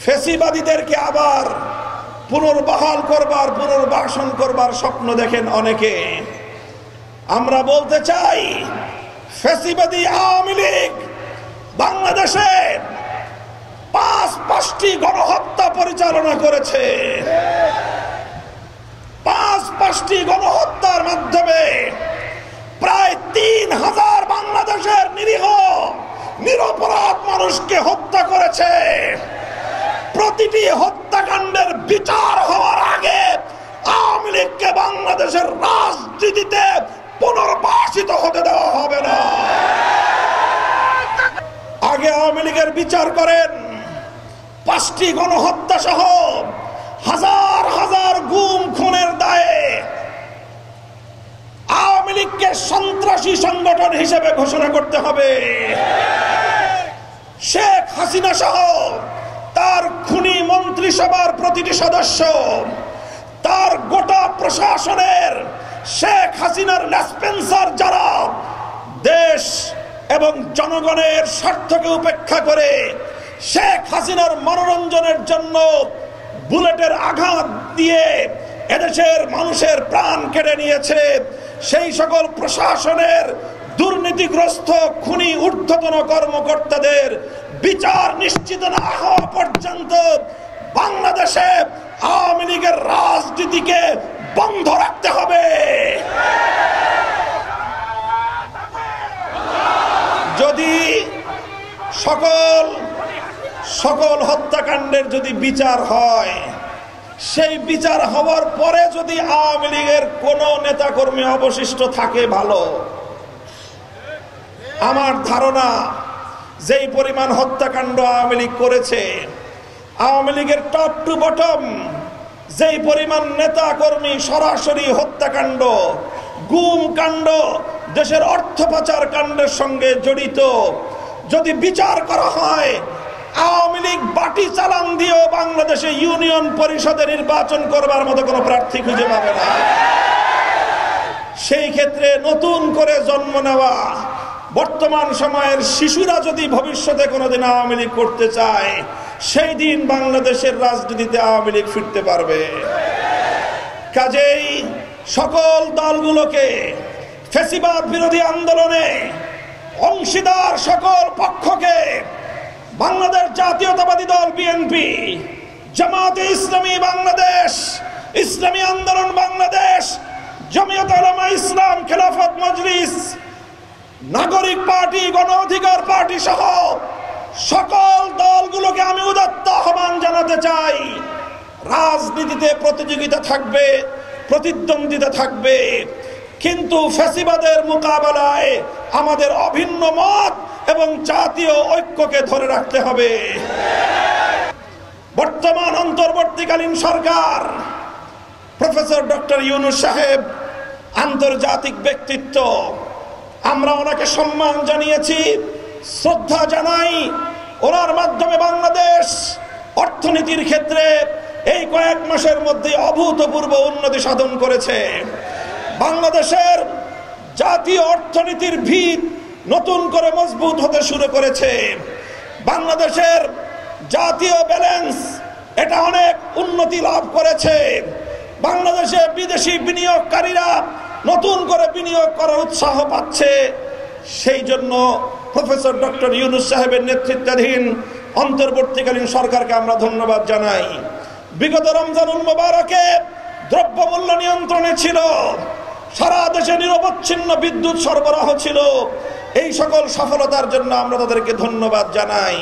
ফ্যাসিবাদীদেরকে আবার পুনর্বহাল করবার, পুনর্বাসন করবার স্বপ্ন দেখেন অনেকে। আমরা বলতে চাই, ফ্যাসিবাদী আওয়ামী লীগ বাংলাদেশে পাঁচটি গণহত্যা পরিচালনা করেছে। পাঁচটি গণহত্যার মাধ্যমে প্রায় 3000 বাংলাদেশের নিরীহ নিরপরাধ মানুষকে হত্যা করেছে। প্রতিটি হত্যাকাণ্ডের বিচার হওয়ার আগে আওয়ামী লীগকে বাংলাদেশের রাজনীতিতে পুনর্বাসিত হতে দেওয়া হবে না। আগে আওয়ামী লীগের বিচার করেন। 5টি গণহত্যা সহ হাজার হাজার গুম খুনের দায়ে আওয়ামী লীগকে সন্ত্রাসী সংগঠন হিসেবে ঘোষণা করতে হবে। শেখ হাসিনা সহ তার খুনি মন্ত্রিসভার প্রতিটি সদস্য, তার গোটা প্রশাসনের শেখ হাসিনার লেসপেন্সার যারা দেশ এবং জনগণের স্বার্থকে উপেক্ষা করে শেখ হাসিনার মনোরঞ্জনের জন্য বুলেটের আঘাত দিয়ে এদেশের মানুষের প্রাণ কেড়ে নিয়েছে, সেই সকল প্রশাসনের দুর্নীতিগ্রস্ত খুনি ঊর্ধ্বতন কর্মকর্তাদের বিচার নিশ্চিত না হওয়া পর্যন্ত বাংলাদেশে আওয়ামী লীগের রাজনীতিকে বন্ধ রাখতে হবে। যদি সকল হত্যাকাণ্ডের যদি বিচার হয়, সেই বিচার হওয়ার পরে যদি আওয়ামী লীগের কোন নেতাকর্মী অবশিষ্ট থাকে ভালো। আমার ধারণা, যেই পরিমাণ হত্যাকাণ্ড আওয়ামী লীগ করেছে, আওয়ামী লীগের টপ টু বটম যেই পরিমাণ নেতা কর্মী সরাসরি হত্যাকাণ্ড, গুম কাণ্ড, দেশের অর্থ পাচার কাণ্ডের সঙ্গে জড়িত যদি বিচার করা হয়, আওয়ামী লীগ বাটি চালান দিয়েও বাংলাদেশে ইউনিয়ন পরিষদে নির্বাচন করবার মতো কোনো প্রার্থী খুঁজে পাবে না। সেই ক্ষেত্রে নতুন করে জন্ম নেওয়া বর্তমান সময়ের শিশুরা যদি ভবিষ্যতে কোনোদিন আওয়ামী লীগ করতে চায়, সেই দিন বাংলাদেশের রাজনীতিতে আওয়ামী লীগ ফিরতে পারবে। কাজেই সকল দলগুলোকে ফ্যাসিবাদ বিরোধী আন্দোলনে অংশীদার সকল পক্ষকে বাংলাদেশ জাতীয়তাবাদী দল বিএনপি, জামায়াতে ইসলামী বাংলাদেশ, ইসলামী আন্দোলন বাংলাদেশ, জমিয়ত উলামা ইসলাম, খেলাফত মজলিস, নাগরিক পার্টি, গণ অধিকার পার্টি সহ সকল দলগুলোকে আমি উদাত্ত আহ্বান জানাতে চাই, রাজনীতিতে প্রতিযোগিতা থাকবে, প্রতিদ্বন্দ্বিতা থাকবে, কিন্তু ফ্যাসিবাদের মোকাবেলায় আমাদের অভিন্ন মত এবং জাতীয় ঐক্যকে ধরে রাখতে হবে। বর্তমান অন্তর্বর্তীকালীন সরকার, প্রফেসর ডক্টর ইউনূস সাহেব আন্তর্জাতিক ব্যক্তিত্ব, আমরা ওনাকে সম্মান জানিয়েছি, শ্রদ্ধা জানাই। ওনার মাধ্যমে বাংলাদেশ অর্থনীতির ক্ষেত্রে এই কয়েক মাসের মধ্যে অভূতপূর্ব উন্নতি সাধন করেছে। বাংলাদেশের জাতীয় অর্থনীতির ভিত নতুন করে মজবুত হতে শুরু করেছে। বাংলাদেশের জাতীয় ব্যালেন্স এটা অনেক উন্নতি লাভ করেছে। বাংলাদেশে বিদেশি বিনিয়োগকারীরা নতুন করে বিনিয়োগ করার উৎসাহ পাচ্ছে। সেই জন্য প্রফেসর ডক্টর ইউনূস সাহেবের নেতৃত্বাধীন অন্তর্বর্তীকালীন সরকারকে আমরা ধন্যবাদ জানাই। বিগত রমজানুল মুবারকে দ্রব্যমূল্য নিয়ন্ত্রণে ছিল, সারা দেশে নিরবচ্ছিন্ন বিদ্যুৎ সরবরাহ ছিল। এই সকল সফলতার জন্য আমরা তাদেরকে ধন্যবাদ জানাই।